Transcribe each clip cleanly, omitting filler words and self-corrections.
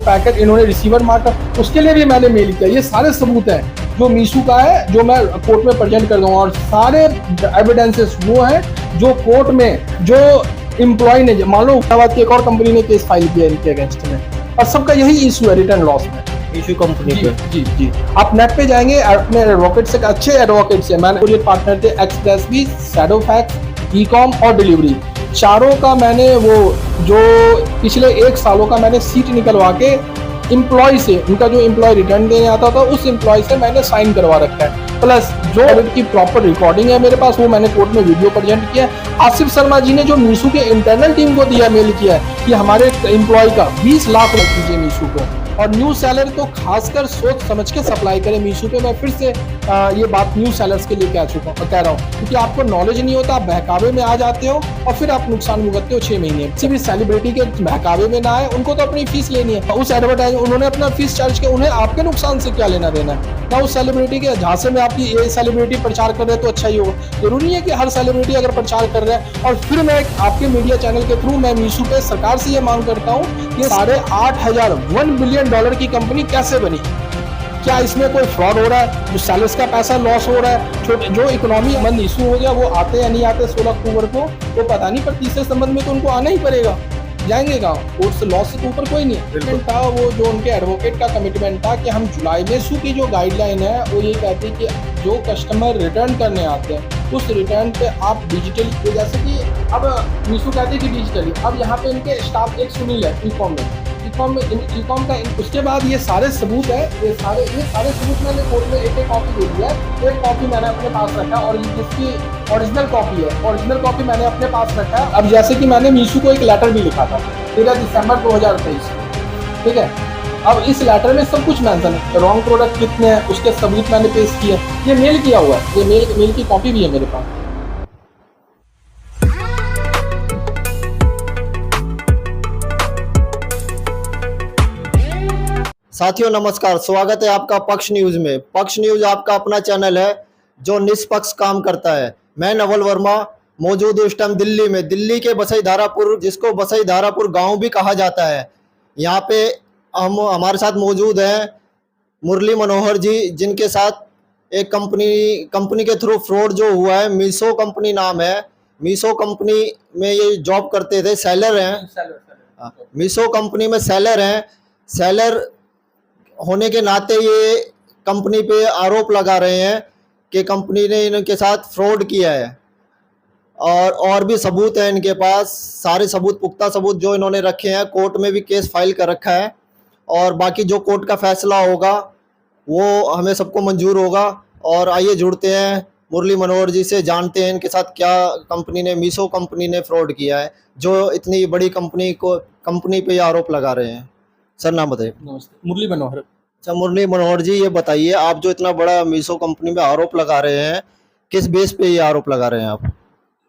Packet इन्होंने receiver मार्का, उसके लिए भी मैंने मेल किया। ये सारे सबूत हैं जो मीशू का है, जो मैं कोर्ट में प्रेजेंट कर दूंगा, और सारे एविडेंसेस वो हैं जो कोर्ट में जो एम्प्लॉय ने, मान लो उस्मानाबाद की एक और कंपनी ने केस फाइल किया इनके अगेंस्ट में, और सबका यही इशू है रिटर्न लॉस में, इशू कंपनी पे। जी जी। आप नेट पे जाएंगे, अपने एडवोकेट से, अच्छे एडवोकेट से, मैंने कुरियर पार्टनर थे एक्सप्रेस भी, शैडोफैक्स, ई-कॉम और डिलीवरी, चारों का मैंने वो जो पिछले 1 सालों का मैंने सीट निकलवा के एम्प्लॉय से, उनका जो एम्प्लॉय रिटर्न देने आता था उस एम्प्लॉय से मैंने साइन करवा रखा है, प्लस जो ऑडिट की प्रॉपर रिकॉर्डिंग है मेरे पास, वो मैंने कोर्ट में वीडियो प्रेजेंट किया है। आसिफ शर्मा जी ने जो मीशू के इंटरनल टीम को दिया, मेल किया है कि हमारे एम्प्लॉय का 20 लाख लग दीजिए मीशू को, और न्यू सेलर तो खासकर सोच समझ के सप्लाई करें मीशू पे। मैं फिर से ये बात न्यू सेलर्स के लिए कह रहा हूँ, क्योंकि आपको नॉलेज नहीं होता, आप बहकावे में आ जाते हो और फिर आप नुकसान भुगतते हो 6 महीने। किसी भी सेलिब्रिटी के बहकावे में ना आए, उनको तो अपनी फीस लेनी है, उस एडवर्टाइज उन्होंने अपना फीस चार्ज किया, उन्हें आपके नुकसान से क्या लेना देना है ना उस सेलिब्रिटी के। जहाँ से मैं आपकी ये सेलिब्रिटी प्रचार कर रहे हैं तो अच्छा ही होगा, जरूरी नहीं है कि हर सेलिब्रिटी अगर प्रचार कर रहा है। और फिर मैं आपके मीडिया चैनल के थ्रू मैं मीशू पे सरकार से ये मांग करता हूँ कि 8,500 $1 बिलियन की कंपनी कैसे बनी? क्या इसमें कोई फ्रॉड हो रहा है? जो सेलर्स का पैसा लॉस हो रहा है, छोटे जो इकोनॉमी मंद इशू हो गया, वो आते या नहीं आते 16 अक्टूबर को वो पता नहीं, पर तीसरे संबंध में तो उनको आना ही पड़ेगा। जाएंगे कहाँ? कोर्ट से लॉस से ऊपर कोई नहीं था। वो जो उनके एडवोकेट का कमिटमेंट था कि हम जुलाई में इशू की जो गाइडलाइन है वो ये कहती है कि जो कस्टमर रिटर्न करने आते हैं उस रिटर्न पे आप डिजिटली, जैसे कि अब मीशू कहते हैं कि डिजिटली, अब यहाँ पे इनके स्टाफ एक सुनील है ई-कॉम का, उसके बाद ये सारे सबूत है, ये सारे सबूत मैंने कोर्ट में एक कॉपी दे दिया है, एक कॉपी मैंने अपने पास रखा है, और जिसकी ओरिजिनल कॉपी है, ओरिजिनल कॉपी मैंने अपने पास रखा है। अब जैसे कि मैंने मीशू को एक लेटर भी लिखा था 13 दिसंबर 2023, ठीक है। अब इस लेटर में सब कुछ मेंशन है, रॉन्ग प्रोडक्ट कितने हैं उसके सबूत मैंने पेश किए, ये मेल किया हुआ है, ये मेल की कॉपी भी है मेरे पास। साथियों नमस्कार, स्वागत है आपका पक्ष न्यूज में। पक्ष न्यूज आपका अपना चैनल है जो निष्पक्ष काम करता है। मैं नवल वर्मा मौजूद इस टाइम दिल्ली में, दिल्ली के बसई धारापुर, जिसको बसई धारापुर गांव भी कहा जाता है। यहाँ पे हमारे साथ मौजूद हैं मुरली मनोहर जी, जिनके साथ एक कंपनी के थ्रू फ्रॉड जो हुआ है, मीशो कंपनी नाम है, मीशो कंपनी में ये जॉब करते थे, सेलर हैं, मीशो कंपनी में सेलर हैं। सेलर होने के नाते ये कंपनी पे आरोप लगा रहे हैं कि कंपनी ने इनके साथ फ्रॉड किया है, और भी सबूत हैं इनके पास, सारे सबूत, पुख्ता सबूत जो इन्होंने रखे हैं। कोर्ट में भी केस फाइल कर रखा है, और बाकी जो कोर्ट का फैसला होगा वो हमें सबको मंजूर होगा। और आइए जुड़ते हैं मुरली मनोहर जी से, जानते हैं इनके साथ क्या कंपनी ने, मीशो कंपनी ने फ्रॉड किया है, जो इतनी बड़ी कंपनी पे आरोप लगा रहे हैं। सर नाम बताइए। नमस्ते, मुरली मनोहर। अच्छा मुरली मनोहर जी, ये बताइए, आप जो इतना बड़ा मीशो कंपनी में आरोप लगा रहे हैं, किस बेस पे ये आरोप लगा रहे हैं आप?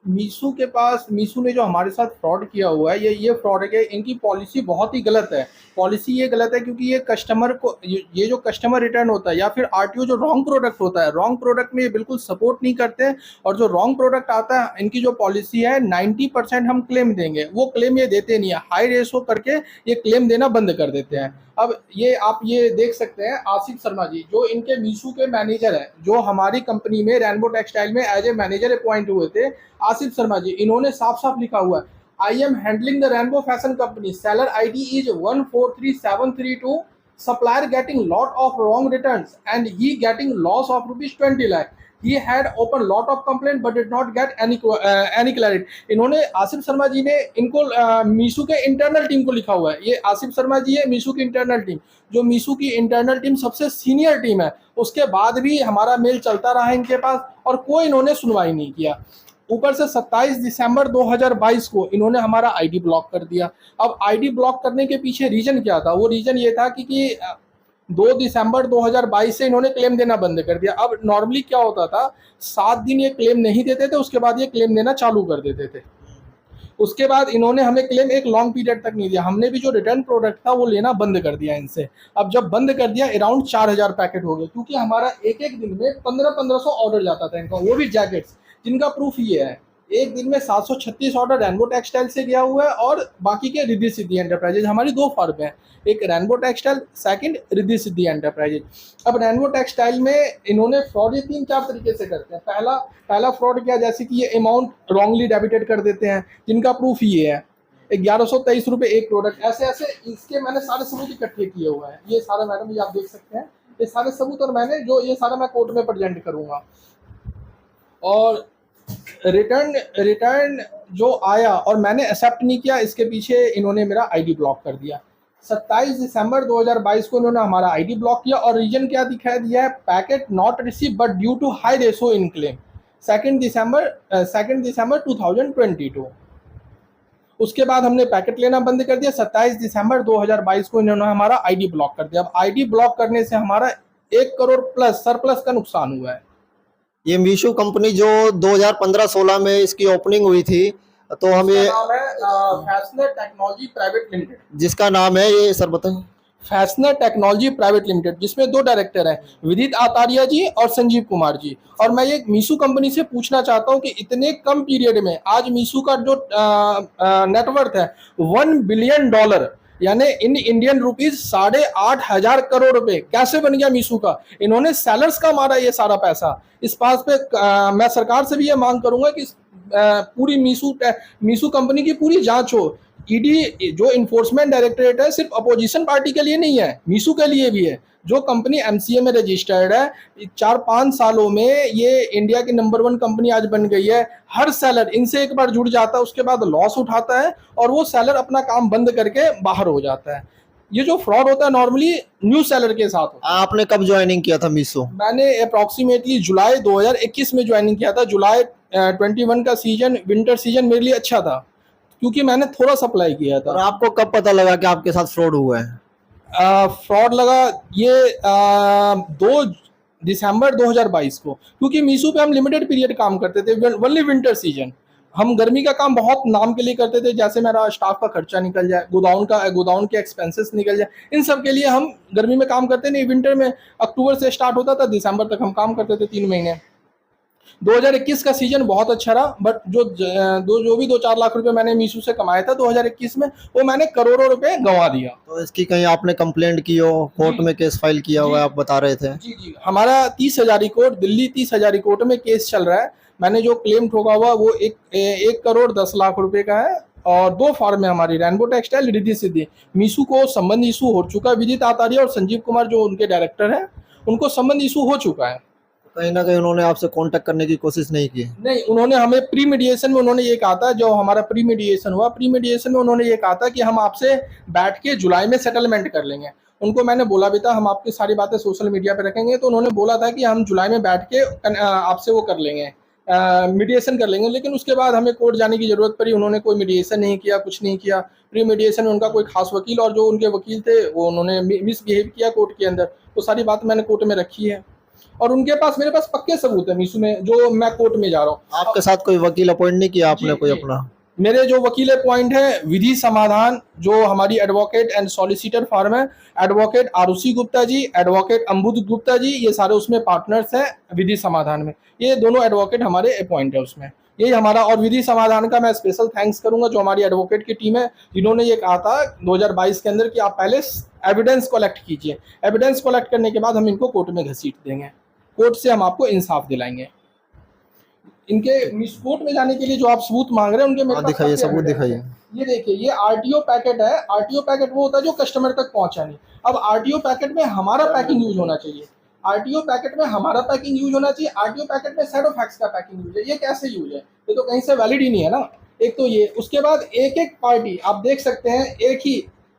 मीशू के पास, मीशू ने जो हमारे साथ फ्रॉड किया हुआ है, ये फ्रॉड है कि इनकी पॉलिसी बहुत ही गलत है। पॉलिसी ये गलत है क्योंकि ये कस्टमर को, ये जो कस्टमर रिटर्न होता है या फिर आरटीओ जो रॉन्ग प्रोडक्ट होता है, रॉन्ग प्रोडक्ट में ये बिल्कुल सपोर्ट नहीं करते हैं। और जो रॉन्ग प्रोडक्ट आता है, इनकी जो पॉलिसी है 90% हम क्लेम देंगे, वो क्लेम ये देते नहीं है, हाई रेशो करके ये क्लेम देना बंद कर देते हैं। अब ये आप ये देख सकते हैं, आसिफ शर्मा जी जो इनके मीशू के मैनेजर हैं, जो हमारी कंपनी में रेनबो टेक्सटाइल में एज ए मैनेजर अपॉइंट हुए थे, आसिफ शर्मा जी, इन्होंने साफ साफ लिखा हुआ है, I am handling the rainbow fashion company, seller ID is 143732, supplier getting lot of wrong returns and he getting loss of ₹20 lakh. He had opened lot of complaint but did not get any clarity. इन्होंने, आसिफ शर्मा जी ने इनको मीशू के internal team को लिखा हुआ है। ये आसिफ शर्मा जी है मीशू की इंटरनल टीम, जो मीशू की इंटरनल टीम सबसे सीनियर टीम है। उसके बाद भी हमारा मेल चलता रहा इनके पास और कोई इन्होंने सुनवाई नहीं किया। ऊपर से 27 दिसंबर 2022 को इन्होंने हमारा आईडी ब्लॉक कर दिया। अब आईडी ब्लॉक करने के पीछे रीजन क्या था? वो रीजन ये था कि 2 दिसंबर 2022 से इन्होंने क्लेम देना बंद कर दिया। अब नॉर्मली क्या होता था, 7 दिन ये क्लेम नहीं देते थे, उसके बाद ये क्लेम देना चालू कर देते थे। उसके बाद इन्होंने हमें क्लेम एक लॉन्ग पीरियड तक नहीं दिया, हमने भी जो रिटर्न प्रोडक्ट था वो लेना बंद कर दिया इनसे। अब जब बंद कर दिया, अराउंड 4000 पैकेट हो गए, क्योंकि हमारा एक दिन में 1500 ऑर्डर जाता था इनका, वो भी जैकेट्स, जिनका प्रूफ ये है। एक दिन में 736 ऑर्डर रेनबो टेक्सटाइल से गया हुआ है और बाकी के रिद्धि सिद्धि एंटरप्राइजेज, हमारी दो फर्म है, एक rainbow textile, second Riddhi Siddhi enterprises. अब रेनबो टेक्सटाइल में इन्होंने फ्रॉड ये 3-4 तरीके से करते हैं। पहला फ्रॉड क्या, जैसे कि ये अमाउंट रॉन्गली डेबिटेड कर देते हैं, जिनका प्रूफ ये है 1123 रुपये एक प्रोडक्ट। ऐसे ऐसे इसके मैंने सारे सबूत इकट्ठे किए हुए हैं। ये सारा मैडम ये आप देख सकते हैं, ये सारे सबूत, और मैंने जो ये सारा मैं कोर्ट में प्रेजेंट करूंगा। और रिटर्न जो आया और मैंने एक्सेप्ट नहीं किया, इसके पीछे इन्होंने मेरा आईडी ब्लॉक कर दिया। 27 दिसंबर 2022 को इन्होंने हमारा आईडी ब्लॉक किया और रीजन क्या दिखा दिया है, packet not receive but due to high ratio in claim, 2 दिसंबर 2022। उसके बाद हमने पैकेट लेना बंद कर दिया। 27 दिसंबर 2022 को इन्होंने हमारा आईडी ब्लॉक कर दिया। अब आईडी ब्लॉक करने से हमारा 1 करोड़ प्लस सरप्लस का नुकसान हुआ है। ये मीशो कंपनी जो 2015-16 में इसकी ओपनिंग हुई थी, तो हमें नाम है फैशनर टेक्नोलॉजी प्राइवेट लिमिटेड। जिसका नाम है, ये सर बताएं। फैशनर टेक्नोलॉजी प्राइवेट लिमिटेड, जिसमें 2 डायरेक्टर हैं, विदित आतारिया जी और संजीव कुमार जी। और मैं ये मीशो कंपनी से पूछना चाहता हूँ कि इतने कम पीरियड में आज मीशो का जो नेटवर्थ है $1 बिलियन, यानी इन इंडियन रुपीज 8,500 करोड़ रुपए कैसे बन गया मीशो का। इन्होंने सेलर्स का मारा ये सारा पैसा। इस बात पे मैं सरकार से भी ये मांग करूंगा कि पूरी मीशो कंपनी की पूरी जांच हो। ईडी जो इन्फोर्समेंट डायरेक्टरेट है सिर्फ अपोजिशन पार्टी के लिए नहीं है, मीशो के लिए भी है। जो कंपनी एमसीए में रजिस्टर्ड है, 4-5 सालों में ये इंडिया की नंबर 1 कंपनी आज बन गई है। हर सेलर इनसे एक बार जुड़ जाता है, उसके बाद लॉस उठाता है और वो सेलर अपना काम बंद करके बाहर हो जाता है। ये जो फ्रॉड होता है नॉर्मली न्यू सेलर के साथ होता है। आपने कब ज्वाइनिंग किया था मीशो? मैंने अप्रॉक्सीमेटली जुलाई 2021 में ज्वाइनिंग किया था। जुलाई 21 का सीजन, विंटर सीजन मेरे लिए अच्छा था क्योंकि मैंने थोड़ा सप्लाई किया था। और आपको कब पता लगा कि आपके साथ फ्रॉड हुआ है? फ्रॉड लगा ये 2 दिसंबर 2022 को, क्योंकि मीशो पे हम लिमिटेड पीरियड काम करते थे, ओनली विंटर सीजन। हम गर्मी का काम बहुत नाम के लिए करते थे, जैसे मेरा स्टाफ का खर्चा निकल जाए, गोदाउन के एक्सपेंसेस निकल जाए, इन सब के लिए हम गर्मी में काम करते नहीं। विंटर में अक्टूबर से स्टार्ट होता था, दिसंबर तक हम काम करते थे, 3 महीने। 2021 का सीजन बहुत अच्छा रहा, बट जो भी 2-4 लाख रुपए मैंने मीशो से कमाया था 2021 में, वो मैंने करोड़ों रुपए गंवा दिया। तो इसकी कहीं आपने कंप्लेंट की हो, कोर्ट में केस फाइल किया हुआ है, आप बता रहे थे? जी, हमारा 30,000 कोर्ट, दिल्ली 30,000 कोर्ट में केस चल रहा है। मैंने जो क्लेम ठोका हुआ वो 1 करोड़ 10 लाख रुपए का है। और 2 फॉर्म है हमारी, रेनबो टेक्सटाइल, रिद्धि सिद्धि। मीशो को संबंध इशू हो चुका है, विदित आतारिया और संजीव कुमार जो उनके डायरेक्टर हैं, उनको संबंध इशू हो चुका है। कहीं ना कहीं उन्होंने आपसे कांटेक्ट करने की कोशिश नहीं की? नहीं, उन्होंने हमें प्री मीडिएशन में उन्होंने ये कहा था, जो हमारा प्री मीडिएशन हुआ, प्री मीडिएशन में उन्होंने ये कहा था कि हम आपसे बैठ के जुलाई में सेटलमेंट कर लेंगे। उनको मैंने बोला भी था हम आपकी सारी बातें सोशल मीडिया पे रखेंगे, तो उन्होंने बोला था कि हम जुलाई में बैठ के आपसे वो कर लेंगे, मीडिएशन कर लेंगे। लेकिन उसके बाद हमें कोर्ट जाने की जरूरत पड़ी, उन्होंने कोई मीडिएशन नहीं किया, कुछ नहीं किया। प्री मीडिएशन में उनका कोई खास वकील और जो उनके वकील थे वो उन्होंने मिसबिहेव किया कोर्ट के अंदर। तो सारी बात मैंने कोर्ट में रखी है और उनके पास, मेरे पास पक्के सबूत है मीशो में, जो मैं कोर्ट में जा रहा हूँ। आपके साथ कोई वकील अपॉइंट नहीं किया आपने? कोई अपना? मेरे जो वकील पॉइंट है विधि समाधान, जो हमारी एडवोकेट एंड सॉलिसिटर फर्म है, एडवोकेट आरुषि गुप्ता जी, एडवोकेट अम्बुद गुप्ता जी, ये सारे उसमें पार्टनर्स हैं विधि समाधान में। ये दोनों एडवोकेट हमारे अपॉइंट है उसमें, यही हमारा। और विधि समाधान का मैं स्पेशल थैंक्स करूंगा जो हमारी एडवोकेट की टीम है, जिन्होंने ये कहा था 2022 के अंदर कि आप पहले एविडेंस कलेक्ट कीजिए, एविडेंस कलेक्ट करने के बाद हम इनको कोर्ट में घसीट देंगे, कोर्ट से हम आपको इंसाफ दिलाएंगे। इनके कोर्ट में जाने के लिए जो आप सबूत मांग रहे हैं उनके मेरे पास दिखाइए, सबूत दिखाइए। ये देखिए, ये आरटीओ पैकेट है। आरटीओ पैकेट वो होता है जो कस्टमर तक पहुंचा नहीं। अब आरटीओ पैकेट में हमारा पैकिंग यूज होना चाहिए, आरटीओ पैकेट में हमारा पैकिंग यूज होना चाहिए, आरटीओ पैकेट में शैडो फैक्स का पैकिंग यूज है। ये कैसे यूज है? ये तो कहीं से वैलिड ही नहीं है ना। एक तो ये, उसके बाद एक पार्टी आप देख सकते हैं, एक ही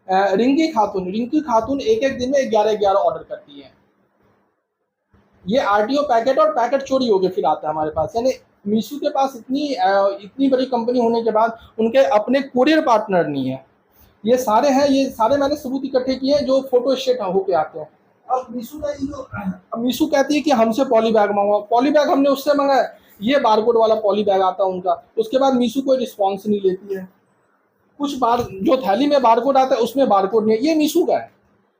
रिंकी खातून एक दिन में 11 ऑर्डर करती है। ये आरटीओ पैकेट और पैकेट चोरी हो गए फिर आता है हमारे पास। यानी मीशो के पास इतनी बड़ी कंपनी होने के बाद उनके अपने कोरियर पार्टनर नहीं है। ये सारे हैं, ये सारे मैंने सबूत इकट्ठे किए हैं जो फोटो स्टेट होके आते हैं। अब मीशो कहती है कि हमसे पॉली बैग मंगवाओ, पॉली बैग हमने उससे मंगाया, ये बारकोड वाला पॉली बैग आता है उनका, उसके बाद मीशो कोई रिस्पॉन्स नहीं लेती है। कुछ बार जो थैली में बारकोड आता है उसमें बारकोड नहीं है, ये मीशो का है,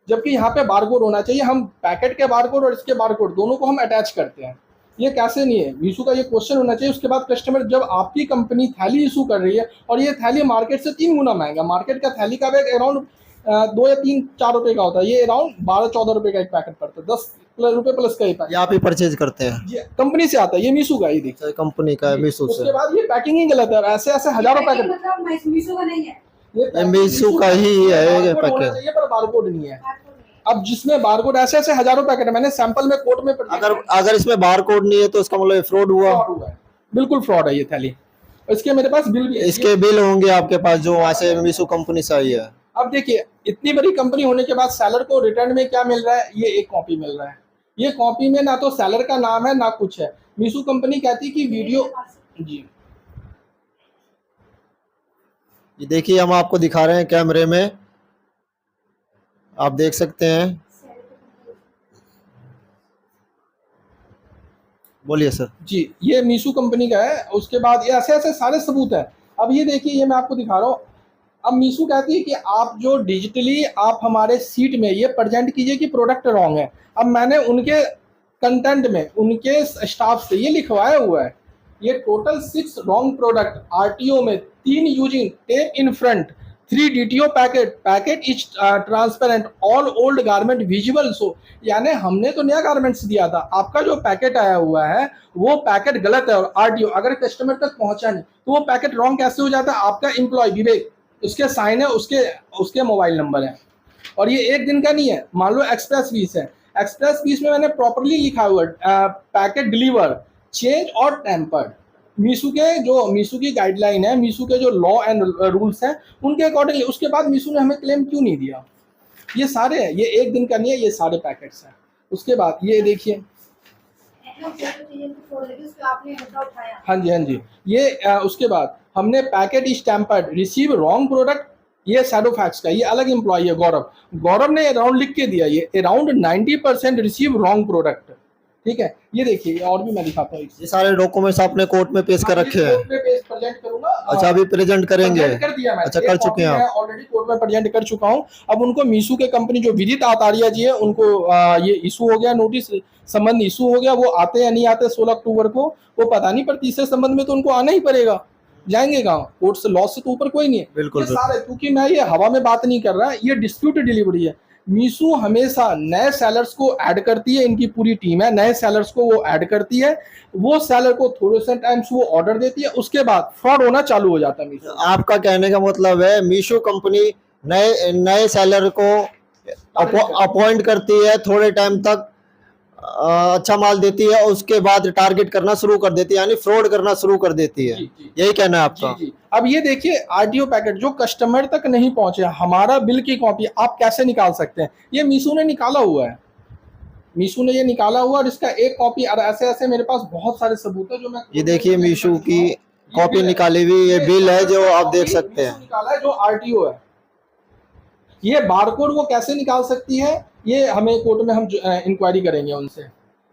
जबकि यहाँ पे बारकोड होना चाहिए। हम पैकेट के बारकोड और इसके बारकोड दोनों को हम अटैच करते हैं। ये कैसे नहीं है, मीशो का ये क्वेश्चन होना चाहिए। उसके बाद कस्टमर, जब आपकी कंपनी थैली इशू कर रही है और ये थैली मार्केट से 3 गुना महंगा, मार्केट का थैली का बैग अराउंड 2 या 3-4 रुपए का होता है, ये अराउंड 12-14 रुपए का एक पैकेट पड़ता है, 10 रुपए प्लस का ही पैकेट। ये आप ही परचेज करते हैं? ये कंपनी से आता है, ये मीशो का ही देखिए, कंपनी का है मीशो से। उसके बाद ये पैकिंग ही गलत है, ऐसे ऐसे हजारों पैकेट, मतलब मीशो का नहीं है, ये मीशो का ही है ये पैकेट, चाहिए पर बारकोड नहीं है। अब जिसमें बारकोड, ऐसे ऐसे हजारों पैकेट है, मैंने सैंपल में कोट में अगर इसमें बारकोड नहीं है तो इसका मतलब फ्रॉड हुआ। है, बिल्कुल फ्रॉड है ये थैली। इसके मेरे पास बिल भी है। इसके बिल होंगे आपके पास जो वहां से मीशो कंपनी से आई है। अब देखिए, इतनी बड़ी कंपनी होने के बाद सेलर को रिटर्न में क्या मिल रहा है, ये एक कॉपी मिल रहा है। ये कॉपी में ना तो सेलर का नाम है ना कुछ है। मीशो कंपनी कहती है कि वीडियो, जी ये देखिए हम आपको दिखा रहे हैं कैमरे में, आप देख सकते हैं। बोलिए सर। जी, ये मीशो कंपनी का है। उसके बाद ये ऐसे ऐसे सारे सबूत है। अब ये देखिए, ये मैं आपको दिखा रहा हूँ। अब मीशो कहती है कि आप जो डिजिटली आप हमारे सीट में ये प्रेजेंट कीजिए कि प्रोडक्ट रॉन्ग है। अब मैंने उनके कंटेंट में, उनके स्टाफ से ये लिखवाया हुआ है, ये टोटल 6 रॉन्ग प्रोडक्ट आरटीओ में, 3 using tape in front, 3 DTO packet is transparent, all old garment visible. So यानी हमने तो नया गारमेंट्स दिया था, आपका जो पैकेट आया हुआ है वो पैकेट गलत है। और आरटीओ अगर कस्टमर तक पहुंचा नहीं तो वो पैकेट रॉन्ग कैसे हो जाता है? आपका एम्प्लॉय विवेक, उसके साइन है, उसके मोबाइल नंबर है। और ये एक दिन का नहीं है। मान लो एक्सप्रेस फीस है, एक्सप्रेस फीस में मैंने प्रॉपरली लिखा हुआ पैकेट डिलीवर, चेंज और टेम्पर्ड। मीशो की गाइडलाइन है, मीशो के जो लॉ एंड रूल्स हैं उनके अकॉर्डिंगली। उसके बाद मीशो ने हमें क्लेम क्यों नहीं दिया? ये सारे है, ये एक दिन का नहीं है, ये सारे पैकेट्स हैं। उसके बाद ये देखिए, हाँ जी, ये उसके बाद हमने packet is tempered, receive wrong product, ये शैडो फैक्स का, ये अलग एम्प्लॉय है गौरव ने अराउंड लिख के दिया, ये अराउंड 90% रिसीव रॉन्ग प्रोडक्ट। ठीक है, ये देखिए, और भी मैं दिखाता हूँ। ये सारे डॉक्यूमेंट्स आपने कोर्ट में पेश कर रखे हैं? प्रेजेंट करूंगा। अच्छा, अभी प्रेजेंट करेंगे? कर दिया मैंने। अच्छा, कर चुके हैं आप? ऑलरेडी कोर्ट में प्रेजेंट कर चुका हूँ। अब उनको मीशो के कंपनी जो विदित आतारिया जी है, उनको ये इशू हो गया, नोटिस संबंध इशू हो गया। वो आते या नहीं आते 16 अक्टूबर को वो पता नहीं, पर तीसरे संबंध में तो उनको आना ही पड़ेगा। जाएंगे कहाँ? कोर्ट से, लॉ से तो ऊपर कोई नहीं है। बिल्कुल सारे, क्योंकि मैं ये हवा में बात नहीं कर रहा, ये डिस्प्यूट डिलीवरी है। मीशो हमेशा नए सेलर्स को ऐड करती है, इनकी पूरी टीम है, नए सेलर्स को वो ऐड करती है। वो सेलर को थोड़े से टाइम्स वो ऑर्डर देती है, उसके बाद फ्रॉड होना चालू हो जाता है मीशो। आपका कहने का मतलब है मीशो कंपनी नए सेलर को अपॉइंट करती है, थोड़े टाइम तक अच्छा माल देती है, उसके बाद टारगेट करना शुरू कर देती है, यानी फ्रॉड करना शुरू कर देती है। यही कहना है आपका? जी। अब ये देखिए, आरटीओ पैकेट जो कस्टमर तक नहीं पहुंचे, हमारा बिल की कॉपी आप कैसे निकाल सकते हैं? ये मीशो ने निकाला हुआ है, मीशो ने ये निकाला हुआ, और इसका एक कॉपी, और ऐसे ऐसे मेरे पास बहुत सारे सबूत है जो मैं, ये देखिए मीशो की कॉपी निकाली हुई ये बिल है जो आप देख सकते हैं। निकाला है जो आरटीओ है। ये बारकोड वो कैसे निकाल सकती है, ये हमें कोर्ट में हम इंक्वायरी करेंगे उनसे।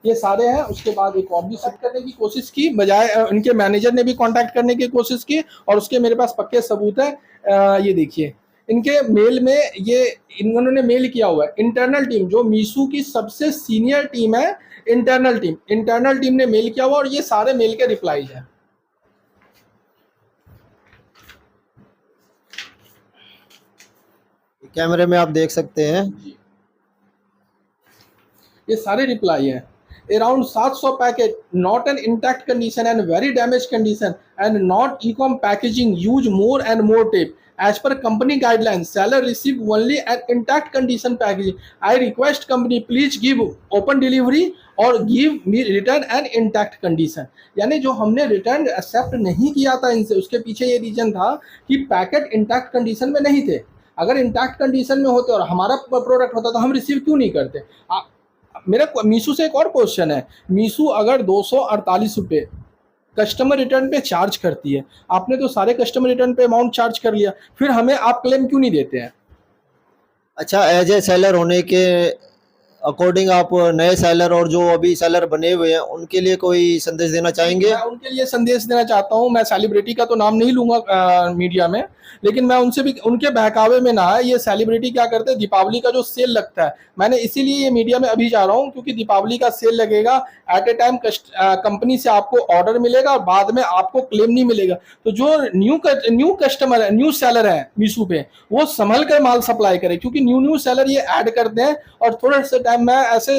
ये सारे हैं। उसके बाद एक और भी सेट करने की कोशिश की, बजाय उनके मैनेजर ने भी कांटेक्ट करने की कोशिश की, और उसके मेरे पास पक्के सबूत है। ये देखिए, इनके मेल में ये इन्होंने मेल किया हुआ है। इंटरनल टीम, जो मीशो की सबसे सीनियर टीम है, इंटरनल टीम ने मेल किया हुआ, और ये सारे मेल के रिप्लाईज हैं। कैमरे में आप देख सकते हैं, ये सारे रिप्लाई है। Around 700 packet not an intact condition and very damage condition and not e-com packaging, use more and more tape as per company guideline, seller receive only an intact condition packaging. I request company please give open delivery और give me return and intact condition. यानी जो हमने return accept नहीं किया था इनसे, उसके पीछे ये रीजन था कि पैकेट इंटैक्ट कंडीशन में नहीं थे। अगर इंटैक्ट कंडीशन में होते और हमारा प्रोडक्ट होता तो हम रिसीव क्यों नहीं करते? मेरा मीशो से एक और क्वेश्चन है, मीशो अगर 248 रुपये कस्टमर रिटर्न पे चार्ज करती है, आपने तो सारे कस्टमर रिटर्न पे अमाउंट चार्ज कर लिया, फिर हमें आप क्लेम क्यों नहीं देते हैं? अच्छा, एज ए सेलर होने के अकॉर्डिंग आप नए सेलर और जो अभी सेलर बने हुए हैं उनके लिए कोई संदेश देना चाहेंगे? मैं उनके लिए संदेश देना चाहता हूँ। मैं सेलिब्रिटी का तो नाम नहीं लूंगा मीडिया में, लेकिन मैं उनसे भी उनके बहकावे में ना आए। ये सेलिब्रिटी क्या करते हैं, दीपावली का जो सेल लगता है, मैंने इसीलिए ये मीडिया में अभी जा रहा हूँ क्योंकि दीपावली का सेल लगेगा। एट ए टाइम कंपनी से आपको ऑर्डर मिलेगा और बाद में आपको क्लेम नहीं मिलेगा। तो जो न्यू कस्टमर है, न्यू सेलर है मीशो पे, वो संभल कर माल सप्लाई करे, क्योंकि न्यू सेलर ये ऐड करते हैं। और थोड़े से टाइम में ऐसे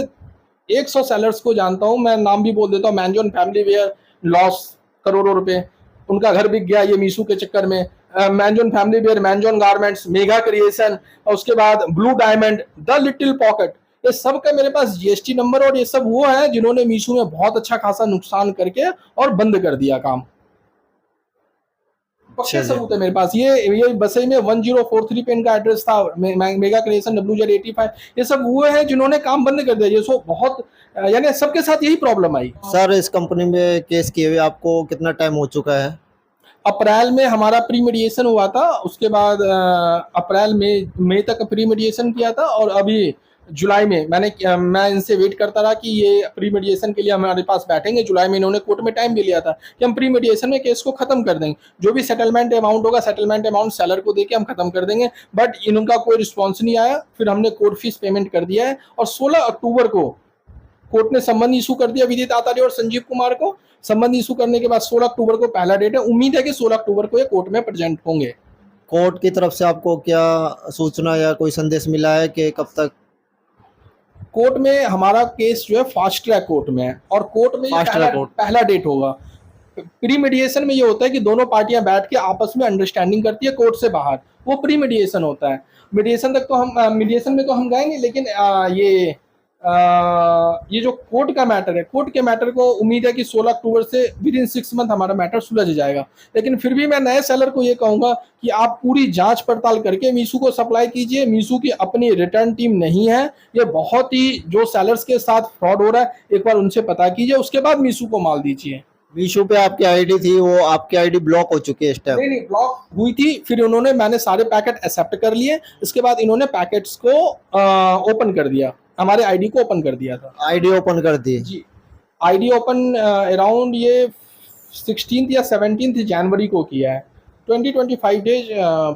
100 सेलर्स को जानता हूं, मैं नाम भी बोल देता हूं। मैंजोन फैमिली वेयर लॉस करोड़ों रुपए, उनका घर बिक गया ये मीशो के चक्कर में। मैंजोन फैमिली वेयर, मैंजोन गारमेंट्स, मेगा क्रिएशन, और उसके बाद blue diamond, the little pocket, ये सब का मेरे पास जीएसटी नंबर। और ये सब वो है जिन्होंने मीशो में बहुत अच्छा खासा नुकसान करके और बंद कर दिया काम। पक्के सबूत है मेरे पास। ये बसई में 1043 पे इनका एड्रेस था। मेगा क्रिएशन, WZ85, ये सब वो है जिन्होंने काम बंद कर दिया। ये सो बहुत, यानी सबके साथ यही प्रॉब्लम आई। सर इस कंपनी में केस किए हुए आपको कितना टाइम हो चुका है? अप्रैल में हमारा प्री मेडिएशन हुआ था, उसके बाद अप्रैल मई तक प्री मेडिएशन किया था, और अभी जुलाई में मैं इनसे वेट करता रहा कि ये प्री मेडिएशन के लिए हमारे पास बैठेंगे। जुलाई में इन्होंने कोर्ट में टाइम भी लिया था कि हम प्री मेडिएशन में केस को खत्म कर देंगे, जो भी सेटलमेंट अमाउंट होगा सेटलमेंट अमाउंट सेलर को देके हम खत्म कर देंगे। बट इनका कोई रिस्पॉन्स नहीं आया। फिर हमने कोर्ट फीस पेमेंट कर दिया है, और 16 अक्टूबर को कोर्ट ने सम्मन इशू कर दिया विदित आचार्य और संजीव कुमार को। सम्मन इशू करने के बाद 16 अक्टूबर को पहला डेट है। उम्मीद है कि 16 अक्टूबर को ये कोर्ट में प्रेजेंट होंगे। कोर्ट की तरफ से आपको क्या सूचना या कोई संदेश मिला है कि कब तक? कोर्ट में हमारा केस जो है फास्ट ट्रैक कोर्ट में है, और कोर्ट में पहला डेट होगा। प्री मेडिएशन में ये होता है कि दोनों पार्टियां बैठ के आपस में अंडरस्टैंडिंग करती है कोर्ट से बाहर, वो प्री मेडिएशन होता है। मीडिएशन तक तो हम मीडिएशन में तो हम गए नहीं, लेकिन ये जो कोर्ट का मैटर है, कोर्ट के मैटर को उम्मीद है कि 16 अक्टूबर से विद इन 6 मंथ हमारा मैटर सुलझ जाएगा। लेकिन फिर भी मैं नए सेलर को ये कहूंगा कि आप पूरी जांच पड़ताल करके मीशो को सप्लाई कीजिए। मीशो की अपनी रिटर्न टीम नहीं है। ये बहुत ही जो सेलर्स के साथ फ्रॉड हो रहा है, एक बार उनसे पता कीजिए, उसके बाद मीशो को माल दीजिए। मीशो पे आपकी आईडी थी, वो आपकी आईडी ब्लॉक हो चुकी है इस टाइम? नहीं, ब्लॉक हुई थी। फिर मैंने सारे पैकेट एक्सेप्ट कर लिए। इसके बाद इन्होंने पैकेट्स को ओपन कर दिया, हमारे आईडी को ओपन कर दिया था। आईडी ओपन कर दी जी, आईडी ओपन अराउंड ये 16 या 17 जनवरी को किया है। 20-25 डेज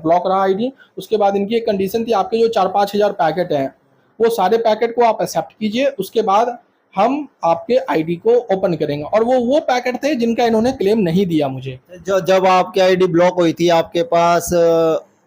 ब्लॉक रहा आईडी। उसके बाद इनकी एक कंडीशन थी, आपके जो 4-5 हज़ार पैकेट हैं वो सारे पैकेट को आप एक्सेप्ट कीजिए, उसके बाद हम आपके आईडी को ओपन करेंगे। और वो पैकेट थे जिनका इन्होंने क्लेम नहीं दिया मुझे। जब आपकी आईडी ब्लॉक हुई थी आपके पास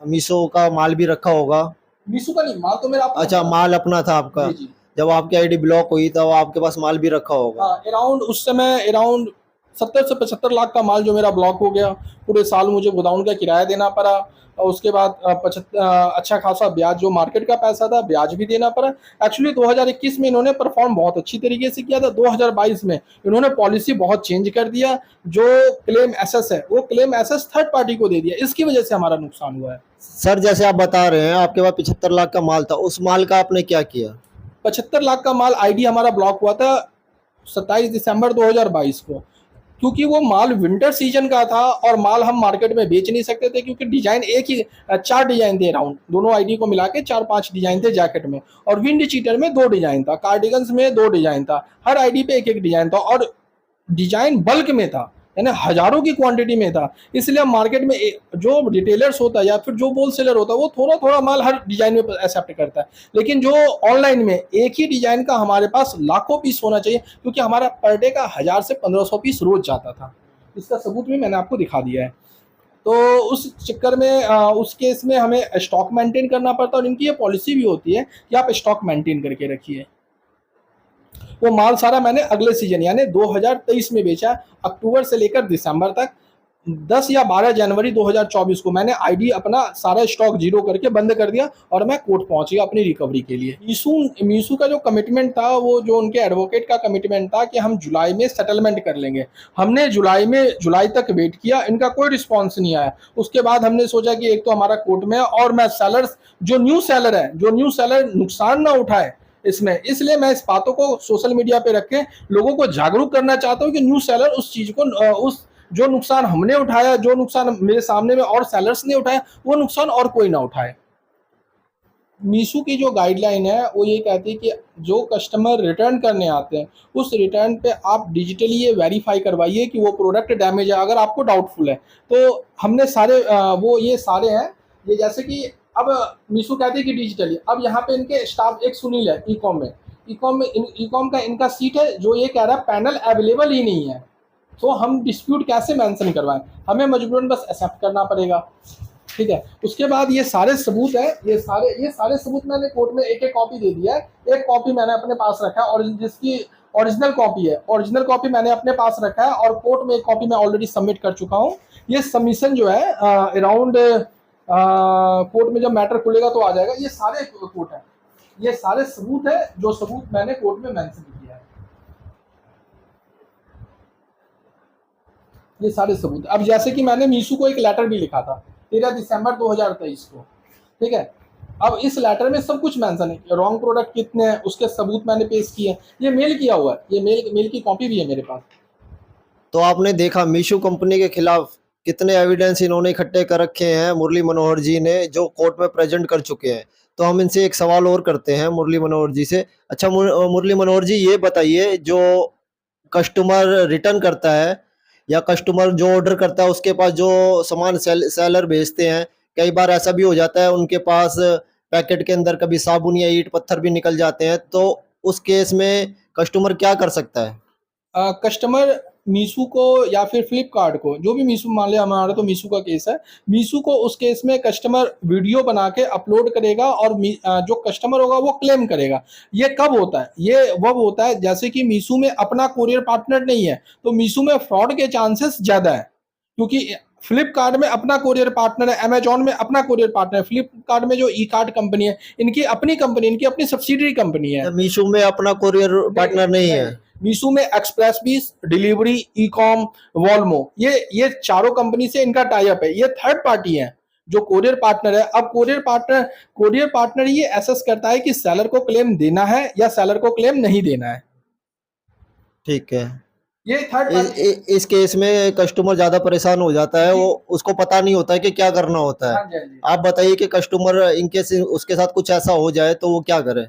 मीशो का माल भी रखा होगा? मीशो का नहीं, माल तो मेरा अपना। अच्छा, माल अपना था आपका? जी। जब आपकी आईडी ब्लॉक हुई तब आपके पास माल भी रखा होगा? अराउंड उस समय अराउंड 70 से 75 लाख का माल जो मेरा ब्लॉक हो गया। पूरे साल मुझे गोदाउन का किराया देना पड़ा, और उसके बाद अच्छा खासा ब्याज, जो मार्केट का पैसा था, ब्याज भी देना पड़ा। एक्चुअली 2021 में इन्होंने परफॉर्म बहुत अच्छी तरीके से किया था। 2022 में इन्होंने पॉलिसी बहुत चेंज कर दिया। जो क्लेम एसेस है वो क्लेम एसेस थर्ड पार्टी को दे दिया। इसकी वजह से हमारा नुकसान हुआ है। सर जैसे आप बता रहे हैं आपके पास 75 लाख का माल था, उस माल का आपने क्या किया? 75 लाख का माल आईडी हमारा ब्लॉक हुआ था 27 दिसंबर 2022 को, क्योंकि वो माल विंटर सीजन का था और माल हम मार्केट में बेच नहीं सकते थे, क्योंकि डिजाइन एक ही 4 डिजाइन थे अराउंड, दोनों आईडी को मिला के 4-5 डिजाइन थे जैकेट में, और विंड चीटर में 2 डिजाइन था, कार्डिगन्स में 2 डिजाइन था, हर आईडी पे एक डिजाइन था, और डिजाइन बल्क में था, यानी हजारों की क्वांटिटी में था। इसलिए हम मार्केट में जो रिटेलर्स होता है या फिर जो होलसेलर होता है वो थोड़ा थोड़ा माल हर डिजाइन में एक्सेप्ट करता है, लेकिन जो ऑनलाइन में एक ही डिजाइन का हमारे पास लाखों पीस होना चाहिए, क्योंकि हमारा पर डे का 1000 से 1500 पीस रोज जाता था। इसका सबूत भी मैंने आपको दिखा दिया है। तो उस चक्कर में उस केस में हमें स्टॉक मेंटेन करना पड़ता है, और इनकी ये पॉलिसी भी होती है कि आप स्टॉक मेंटेन करके रखिए। वो माल सारा मैंने अगले सीजन यानी 2023 में बेचा, अक्टूबर से लेकर दिसंबर तक। 10 या 12 जनवरी 2024 को मैंने आईडी अपना सारा स्टॉक जीरो करके बंद कर दिया, और मैं कोर्ट पहुंच गया अपनी रिकवरी के लिए। मीशो का जो कमिटमेंट था, वो जो उनके एडवोकेट का कमिटमेंट था कि हम जुलाई में सेटलमेंट कर लेंगे। हमने जुलाई तक वेट किया, इनका कोई रिस्पॉन्स नहीं आया। उसके बाद हमने सोचा कि एक तो हमारा कोर्ट में है, और मैं सेलर्स जो न्यू सेलर नुकसान ना उठाए इसमें, इसलिए मैं इस बातों को सोशल मीडिया पे रख के लोगों को जागरूक करना चाहता हूं कि न्यू सेलर उस चीज को, उस जो नुकसान हमने उठाया, जो नुकसान मेरे सामने में और सेलर्स ने उठाया, वो नुकसान और कोई ना उठाए। मीशो की जो गाइडलाइन है वो ये कहती है कि जो कस्टमर रिटर्न करने आते हैं उस रिटर्न पे आप डिजिटली ये वेरीफाई करवाइए कि वो प्रोडक्ट डैमेज है, अगर आपको डाउटफुल है। तो हमने सारे वो ये सारे हैं, ये जैसे कि अब मीशो कहती है कि डिजिटली, अब यहाँ पे इनके स्टाफ एक सुनील है ई कॉम का इनका सीट है जो ये कह रहा है पैनल अवेलेबल ही नहीं है। तो हम डिस्प्यूट कैसे मेंशन करवाएं, हमें मजबूरन बस एक्सेप्ट करना पड़ेगा। ठीक है, उसके बाद ये सारे सबूत है, ये सारे सबूत मैंने कोर्ट में एक एक कॉपी दे दिया है। एक कॉपी मैंने अपने पास रखा है और जिसकी ओरिजिनल कॉपी है, ओरिजिनल कॉपी मैंने अपने पास रखा है और कोर्ट में एक कॉपी मैं ऑलरेडी सबमिट कर चुका हूँ। ये सबमिशन जो है अराउंड कोर्ट में जब मैटर खुलेगा तो आ जाएगा। ये सारे कोर्ट है, ये सारे सबूत है जो सबूत मैंने कोर्ट में मेंशन किया है, ये सारे सबूत। अब जैसे कि मैंने मीशो को एक लेटर भी लिखा था 13 दिसंबर 2023 को, ठीक है। अब इस लेटर में सब कुछ मेंशन है, रॉन्ग प्रोडक्ट कितने हैं उसके सबूत मैंने पेश किए हैं, ये मेल किया हुआ है, ये मेल की कॉपी भी है मेरे पास। तो आपने देखा मीशो कंपनी के खिलाफ कितने एविडेंस इन्होंने इकट्ठे कर रखे हैं मुरली मनोहर जी ने, जो कोर्ट में प्रेजेंट कर चुके हैं। तो हम इनसे एक सवाल और करते हैं मुरली मनोहर जी से। अच्छा मुरली मनोहर जी, ये बताइए, जो कस्टमर रिटर्न करता है या कस्टमर जो ऑर्डर करता है उसके पास जो सामान सेलर भेजते हैं, कई बार ऐसा भी हो जाता है उनके पास पैकेट के अंदर कभी साबुन या ईंट पत्थर भी निकल जाते हैं, तो उस केस में कस्टमर क्या कर सकता है? कस्टमर मीशो को या फिर फ्लिपकार्ट को, जो भी मीशो, मान लिया हमारा तो मीशो का केस है, मीशो को उस केस में कस्टमर वीडियो बना के अपलोड करेगा और जो कस्टमर होगा वो क्लेम करेगा। ये कब होता है, ये वब होता है जैसे कि मीशो में अपना कोरियर पार्टनर नहीं है तो मीशो में फ्रॉड के चांसेस ज्यादा है, क्योंकि फ्लिपकार्ट में अपना कोरियर पार्टनर है, अमेजॉन में अपना कोरियर पार्टनर है, फ्लिपकार्ट में जो ई कार्ट कंपनी है इनकी अपनी कंपनी, इनकी अपनी सब्सिडरी कंपनी है। मीशो में अपना कोरियर पार्टनर नहीं है। मीशो में एक्सप्रेस बीस, डिलीवरी, ई कॉम, वॉल्मो, ये चारों कंपनी से इनका टाई अप है, ये थर्ड पार्टी है जो कोरियर पार्टनर है। अब कोरियर पार्टनर ये एसेस करता है कि सेलर को क्लेम देना है या सेलर को क्लेम नहीं देना है। ठीक है। ये थर्ड पार्टी। इस केस में कस्टमर ज्यादा परेशान हो जाता है, वो उसको पता नहीं होता है कि क्या करना होता है। हाँ जी, हाँ जी। आप बताइए कि कस्टमर इनकेस उसके साथ कुछ ऐसा हो जाए तो वो क्या करे?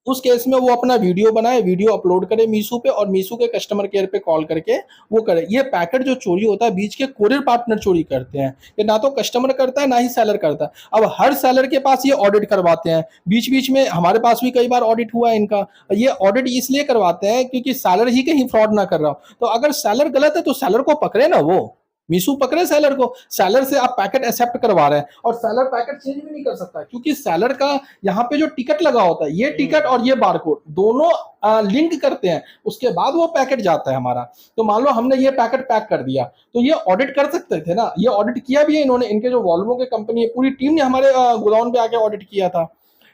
उस केस में वो अपना वीडियो बनाए, वीडियो अपलोड करे मीशो पे और मीशो के कस्टमर केयर पे कॉल करके वो करे। ये पैकेट जो चोरी होता है बीच के कोरियर पार्टनर चोरी करते हैं, ये ना तो कस्टमर करता है ना ही सेलर करता है। अब हर सेलर के पास ये ऑडिट करवाते हैं, बीच बीच में हमारे पास भी कई बार ऑडिट हुआ है इनका। ये ऑडिट इसलिए करवाते हैं क्योंकि सेलर ही कहीं फ्रॉड ना कर रहा हो। तो अगर सेलर गलत है तो सेलर को पकड़े ना, वो मीशो पकड़े सेलर को। सेलर से आप पैकेट एक्सेप्ट करवा रहे हैं और सेलर पैकेट चेंज भी नहीं कर सकता क्योंकि सेलर का यहाँ पे जो टिकट लगा होता है, ये टिकट और ये बारकोड दोनों लिंक करते हैं, उसके बाद वो पैकेट जाता है हमारा। तो मान लो हमने ये पैकेट पैक कर दिया तो ये ऑडिट कर सकते थे ना, ये ऑडिट किया भी है इन्होंने, इनके जो वॉल्वो के कंपनी है पूरी टीम ने हमारे गोदाम पे आके ऑडिट किया था।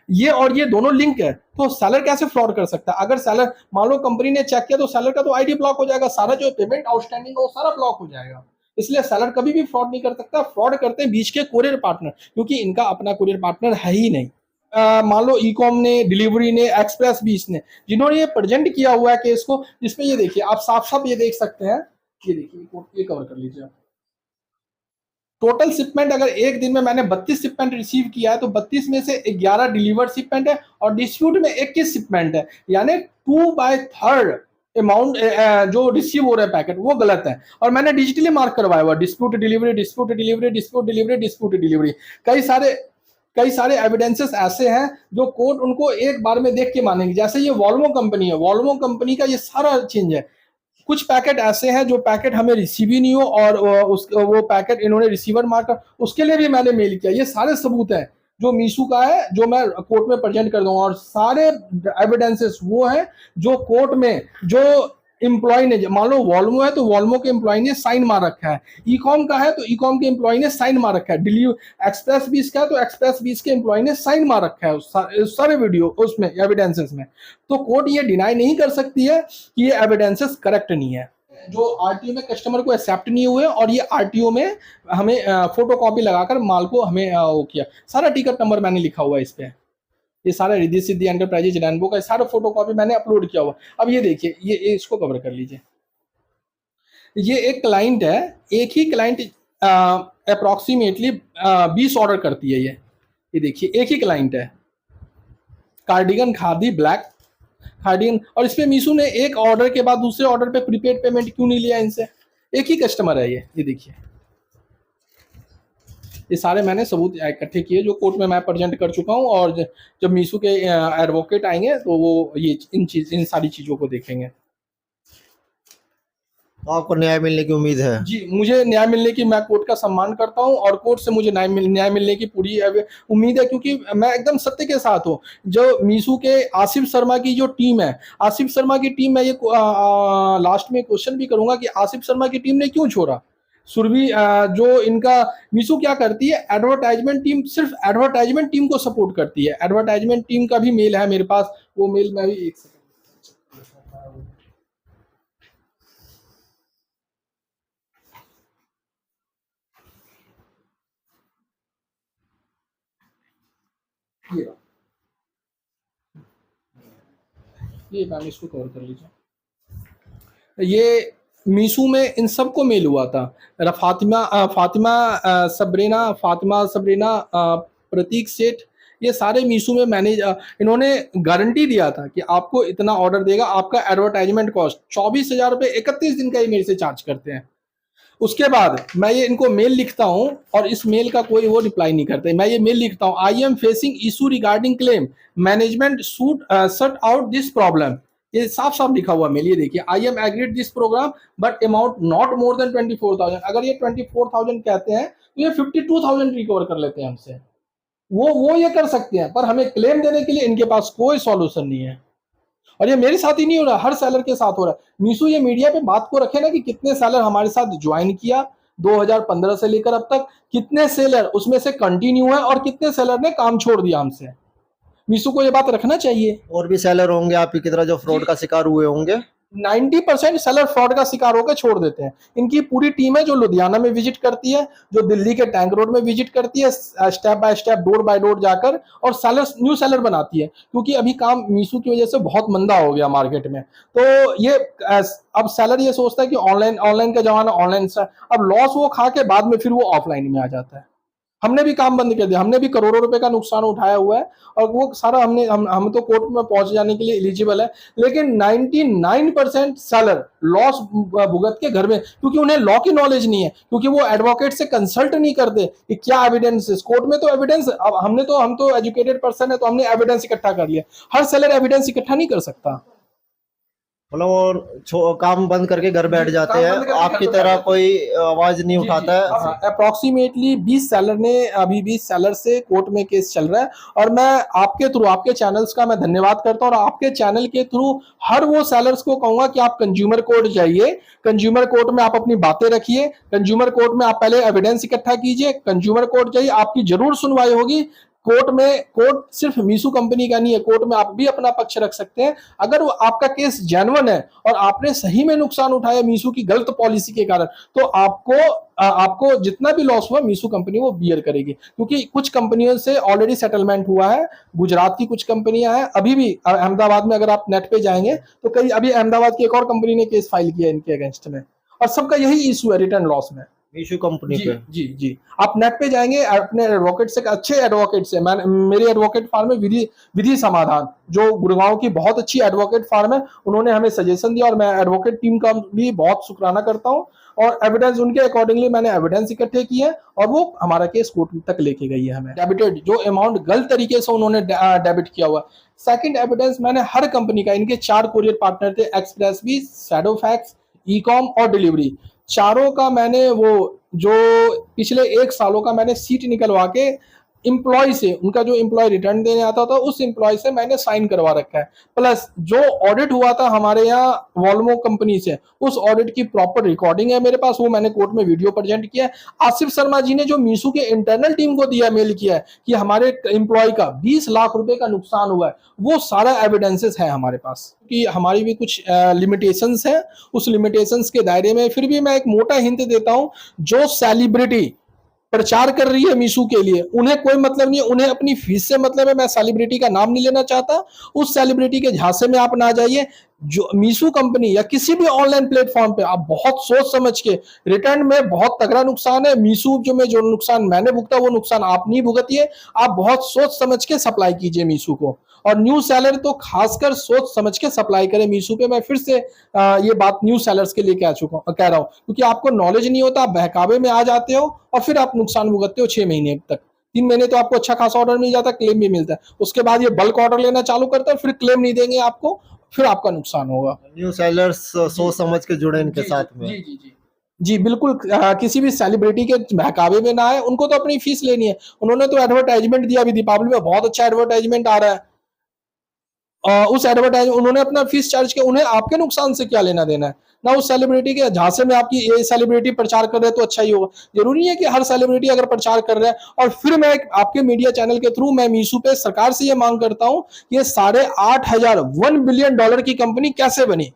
ये और ये दोनों लिंक है, तो सेलर कैसे फ्रॉड कर सकता है? अगर सेलर, मान लो कंपनी ने चेक किया तो सेलर का तो आईडी ब्लॉक हो जाएगा, सारा जो पेमेंट आउटस्टैंडिंग है वो सारा ब्लॉक हो जाएगा। इसलिए सेलर कभी भी फ्रॉड नहीं कर सकता, फ्रॉड करते हैं बीच के कोरियर पार्टनर, क्योंकि इनका अपना कोरियर पार्टनर है ही नहीं। मान लो ई कॉम ने, डिलीवरी ने, एक्सप्रेस बीस ने, जिन्होंने ये प्रेजेंट किया हुआ है केस को, जिसमें ये देखिए आप साफ साफ ये देख सकते हैं, ये देखिए ये कवर कर लीजिए आप। टोटल शिपमेंट अगर एक दिन में मैंने 32 शिपमेंट रिसीव किया है तो 32 में से 11 डिलीवर्ड शिपमेंट है और डिस्प्यूट में 21 शिपमेंट है, यानी 2/3 अमाउंट जो रिसीव हो रहा है पैकेट वो गलत है। और मैंने डिजिटली मार्क करवाया हुआ dispute delivery, dispute delivery, dispute delivery, dispute delivery. कई सारे एविडेंसेस ऐसे हैं जो कोर्ट उनको एक बार में देख के मानेंगे। जैसे ये वॉल्वो कंपनी है, वॉल्वो कंपनी का ये सारा चेंज है। कुछ पैकेट ऐसे हैं जो पैकेट हमें रिसीव ही नहीं हो और वो पैकेट इन्होंने रिसीवर मार्कर, उसके लिए भी मैंने मेल किया। ये सारे सबूत हैं जो मीशो का है, जो मैं कोर्ट में प्रेजेंट कर दूंगा। और सारे एविडेंसेस वो हैं जो कोर्ट में जो एम्प्लॉय ने, मान लो वॉल्वो है तो वॉल्वो के एम्प्लॉय ने साइन मार रखा है, ई कॉम का है तो ई कॉम के एम्प्लॉय ने साइन मार रखा है, एक्सप्रेस बीस का है तो एक्सप्रेस बीस के एम्प्लॉय ने साइन मार रखा है सारे वीडियो उसमें एविडेंसेस में। तो कोर्ट ये डिनाई नहीं कर सकती है कि ये एविडेंसेस करेक्ट नहीं है। जो आरटीओ में कस्टमर को एक्सेप्ट नहीं हुए और ये आरटीओ में हमें फोटोकॉपी लगाकर माल को हमें वो किया। सारा टिकट नंबर मैंने लिखा हुआ है इस पे, ये सारा रिद्धि सिद्धि एंटरप्राइजेज रेनबो का सारा फोटोकॉपी मैंने अपलोड किया हुआ। अब ये देखिए, ये इसको कवर कर लीजिए। ये एक क्लाइंट है, एक ही क्लाइंट अप्रोक्सीमेटली 20 ऑर्डर करती है। ये देखिए एक ही क्लाइंट है, कार्डिगन खादी ब्लैक कार्डिगन। और इसमें मीशो ने एक ऑर्डर के बाद दूसरे ऑर्डर पे प्रीपेड पेमेंट क्यों नहीं लिया इनसे? एक ही कस्टमर है ये देखिए, ये सारे मैंने सबूत इकट्ठे किए जो कोर्ट में मैं प्रेजेंट कर चुका हूँ। और जब मीशो के एडवोकेट आएंगे तो वो ये इन सारी चीज़ों को देखेंगे। तो आपको न्याय मिलने की उम्मीद है? जी, मुझे न्याय मिलने की, मैं कोर्ट का सम्मान करता हूँ और कोर्ट से मुझे न्याय मिलने की पूरी उम्मीद है, क्योंकि मैं एकदम सत्य के साथ हूँ। जो मीशो के आसिफ शर्मा की जो टीम है, आसिफ शर्मा की टीम, मैं ये लास्ट में क्वेश्चन भी करूंगा कि आसिफ शर्मा की टीम ने क्यों छोड़ा सुरभि। जो इनका मीशो क्या करती है, एडवर्टाइजमेंट टीम सिर्फ एडवर्टाइजमेंट टीम को सपोर्ट करती है। एडवर्टाइजमेंट टीम का भी मेल है मेरे पास, वो मेल मैं भी एक सेकंड ये मैम इसको कवर कर लीजिए। ये मीशो में इन सबको मेल हुआ था। फातिमा सबरीना, प्रतीक सेठ, ये सारे मीशो में मैनेज, इन्होंने गारंटी दिया था कि आपको इतना ऑर्डर देगा, आपका एडवर्टाइजमेंट कॉस्ट 24,000 रुपये 31 दिन का ये मेरे से चार्ज करते हैं। उसके बाद मैं ये इनको मेल लिखता हूं और इस मेल का कोई वो रिप्लाई नहीं करते। मैं ये मेल लिखता हूं, I am facing issue regarding claim, management should sort out this problem. ये साफ साफ लिखा हुआ मेल, ये देखिए, I am agreed this program but amount not more than 24,000। अगर ये 24,000 कहते हैं तो ये 52,000 रिकवर कर लेते हैं हमसे। वो ये कर सकते हैं, पर हमें क्लेम देने के लिए इनके पास कोई सॉल्यूशन नहीं है। और ये मेरे साथ ही नहीं हो रहा, हर सेलर के साथ हो रहा है। मीशो ये मीडिया पे बात को रखे ना कि कितने सेलर हमारे साथ ज्वाइन किया 2015 से लेकर अब तक, कितने सेलर उसमें से कंटिन्यू है और कितने सेलर ने काम छोड़ दिया हमसे। मीशो को ये बात रखना चाहिए। और भी सेलर होंगे आपकी की तरह जो फ्रॉड का शिकार हुए होंगे? 90% सेलर फ्रॉड का शिकार होकर छोड़ देते हैं। इनकी पूरी टीम है जो लुधियाना में विजिट करती है, जो दिल्ली के टैंक रोड में विजिट करती है, step by step door by door जाकर, और सेलर न्यू सेलर बनाती है। क्योंकि अभी काम मीशो की वजह से बहुत मंदा हो गया मार्केट में, तो ये अब सेलर ये सोचता है कि ऑनलाइन का जमाना, ऑनलाइन से अब लॉस वो खा के बाद में फिर वो ऑफलाइन में आ जाता है। हमने भी काम बंद कर दिया, हमने भी करोड़ों रुपए का नुकसान उठाया हुआ है और वो सारा हम तो कोर्ट में पहुंच जाने के लिए एलिजिबल है। लेकिन 99% सेलर लॉस भुगत के घर में, क्योंकि उन्हें लॉ की नॉलेज नहीं है, क्योंकि वो एडवोकेट से कंसल्ट नहीं करते कि क्या एविडेंस है। कोर्ट में तो एविडेंस, अब हम तो एजुकेटेड पर्सन है, तो हमने एविडेंस इकट्ठा कर लिया। हर सेलर एविडेंस इकट्ठा नहीं कर सकता। मतलब वो काम बंद करके घर बैठ जाते हैं, आपकी तरह कोई आवाज नहीं उठाता है। अप्रोक्सीमेटली 20 सेलर ने, अभी 20 सेलर से कोर्ट में केस चल रहा है। और मैं आपके थ्रू, आपके चैनल्स का मैं धन्यवाद करता हूं, और आपके चैनल के थ्रू हर वो सेलर्स को कहूंगा कि आप कंज्यूमर कोर्ट जाइए, कंज्यूमर कोर्ट में आप अपनी बातें रखिए, कंज्यूमर कोर्ट में आप पहले एविडेंस इकट्ठा कीजिए, कंज्यूमर कोर्ट जाइए, आपकी जरूर सुनवाई होगी। कोर्ट सिर्फ मीशो कंपनी का नहीं है, कोर्ट में आप भी अपना पक्ष रख सकते हैं। अगर वो आपका केस जेन्युइन है और आपने सही में नुकसान उठाया मीशो की गलत पॉलिसी के कारण, तो आपको जितना भी लॉस हुआ मीशो कंपनी वो बियर करेगी। क्योंकि कुछ कंपनियों से ऑलरेडी सेटलमेंट हुआ है, गुजरात की कुछ कंपनियां हैं, अभी भी अहमदाबाद में अगर आप नेट पे जाएंगे तो कई, अभी अहमदाबाद की एक और कंपनी ने केस फाइल किया इनके अगेंस्ट में, और सबका यही इशू है रिटर्न लॉस में मीशो कंपनी पे। जी आप नेट पे जाएंगे, अपने एडवोकेट से, अच्छे एडवोकेट से, मेरे एडवोकेट फार्म में विधि समाधान, जो गुड़गांव की बहुत अच्छी एडवोकेट फार्म है, उन्होंने हमें सजेशन दिया और मैं एडवोकेट टीम का भी बहुत शुक्राना करता हूं। और एविडेंस उनके अकॉर्डिंगली मैंने एविडेंस इकट्ठे किए हैं और वो हमारा केस कोर्ट तक लेके गई है। हमें डेबिटेड जो अमाउंट गलत तरीके से उन्होंने डेबिट किया हुआ। सेकंड एविडेंस, मैंने हर कंपनी का, इनके 4 कोरियर पार्टनर थे, एक्सप्रेस भी, शैडोफैक्स, ई-कॉम और डिलीवरी, चारों का मैंने वो जो पिछले 1 सालों का मैंने सीट निकलवा के एम्प्लॉय से, उनका जो एम्प्लॉय रिटर्न देने आता था उस एम्प्लॉय से मैंने साइन करवा रखा है। प्लस जो ऑडिट हुआ था हमारे यहाँ वॉल्वो कंपनी से, उस ऑडिट की प्रॉपर रिकॉर्डिंग है मेरे पास, वो मैंने कोर्ट में वीडियो प्रेजेंट किया है। आसिफ शर्मा जी ने जो मीशो के इंटरनल टीम को दिया, मेल किया है कि हमारे एम्प्लॉय का 20 लाख रुपए का नुकसान हुआ है, वो सारा एविडेंसेस है हमारे पास। कि हमारी भी कुछ लिमिटेशंस है, उस लिमिटेशंस के दायरे में फिर भी मैं एक मोटा हिंट देता हूं, जो सेलिब्रिटी प्रचार कर रही है मीशो के लिए, उन्हें कोई मतलब नहीं है, उन्हें अपनी फीस से मतलब है। मैं सेलिब्रिटी का नाम नहीं लेना चाहता, उस सेलिब्रिटी के झांसे में आप ना जाइए। जो मीशो कंपनी या किसी भी ऑनलाइन प्लेटफॉर्म पे आप बहुत सोच समझ के, रिटर्न में बहुत तगड़ा नुकसान है, मीशो जो नुकसान मैंने भुगता वो नुकसान आप नहीं भुगतिए, आप बहुत सोच समझ के सप्लाई कीजिए मीशो को। और न्यू सेलर तो खासकर सोच समझ के सप्लाई करें मीशो पे। मैं फिर से ये बात न्यू सेलर्स के लिए कह रहा हूं, क्योंकि आपको नॉलेज नहीं होता, आप बहकावे में आ जाते हो और फिर आप नुकसान भुगतते हो 6 महीने तक। 3 महीने तो आपको अच्छा खासा ऑर्डर मिल जाता है, क्लेम भी मिलता है, उसके बाद ये बल्क ऑर्डर लेना चालू करता है, फिर क्लेम नहीं देंगे आपको, फिर आपका नुकसान होगा। न्यू सेलर्स सोच समझ के जुड़े इनके साथ में। जी बिल्कुल, किसी भी सेलिब्रिटी के बहकावे में ना है, उनको तो अपनी फीस लेनी है। उन्होंने तो एडवर्टाइजमेंट दिया, अभी दीपावली में बहुत अच्छा एडवर्टाइजमेंट आ रहा है, उस एडवर्टाइज उन्होंने अपना फीस चार्ज किया, उन्हें आपके नुकसान से क्या लेना देना है, ना उस सेलिब्रिटी के। झांसे में आपकी ये सेलिब्रिटी प्रचार कर रहे हैं तो अच्छा ही होगा, जरूरी है कि हर सेलिब्रिटी अगर प्रचार कर रहा है। और फिर मैं आपके मीडिया चैनल के थ्रू मैं मीशो पे सरकार से ये मांग करता हूं, ये 8,500 $1 बिलियन की कंपनी कैसे बनी?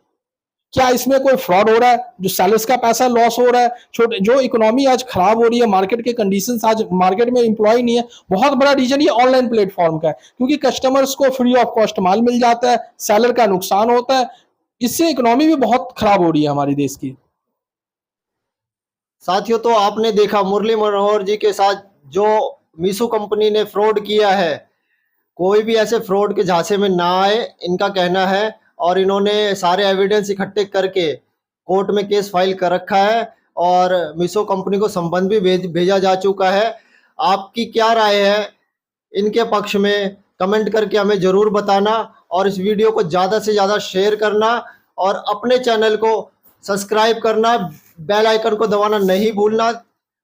क्या इसमें कोई फ्रॉड हो रहा है? जो सेलर्स का पैसा लॉस हो रहा है, छोटे जो इकोनॉमी आज खराब हो रही है, मार्केट के कंडीशंस, आज मार्केट में एम्प्लॉय नहीं है, बहुत बड़ा रीजन ये ऑनलाइन प्लेटफॉर्म का है, क्योंकि कस्टमर्स को फ्री ऑफ कॉस्ट माल मिल जाता है, सेलर का नुकसान होता है, इससे इकोनॉमी भी बहुत खराब हो रही है हमारी देश की। साथियों, तो आपने देखा मुरली मनोहर जी के साथ जो मीशो कंपनी ने फ्रॉड किया है, कोई भी ऐसे फ्रॉड के झांसे में ना आए, इनका कहना है। और इन्होंने सारे एविडेंस इकट्ठे करके कोर्ट में केस फाइल कर रखा है और मीशो कंपनी को संबंध भी भेजा जा चुका है। आपकी क्या राय है इनके पक्ष में? कमेंट करके हमें ज़रूर बताना और इस वीडियो को ज़्यादा से ज़्यादा शेयर करना और अपने चैनल को सब्सक्राइब करना, बेल आइकन को दबाना नहीं भूलना।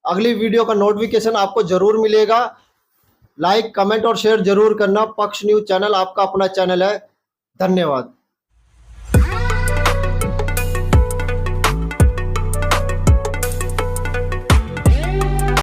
अगली वीडियो का नोटिफिकेशन आपको ज़रूर मिलेगा। लाइक, कमेंट और शेयर जरूर करना। पक्ष न्यूज़ चैनल आपका अपना चैनल है। धन्यवाद।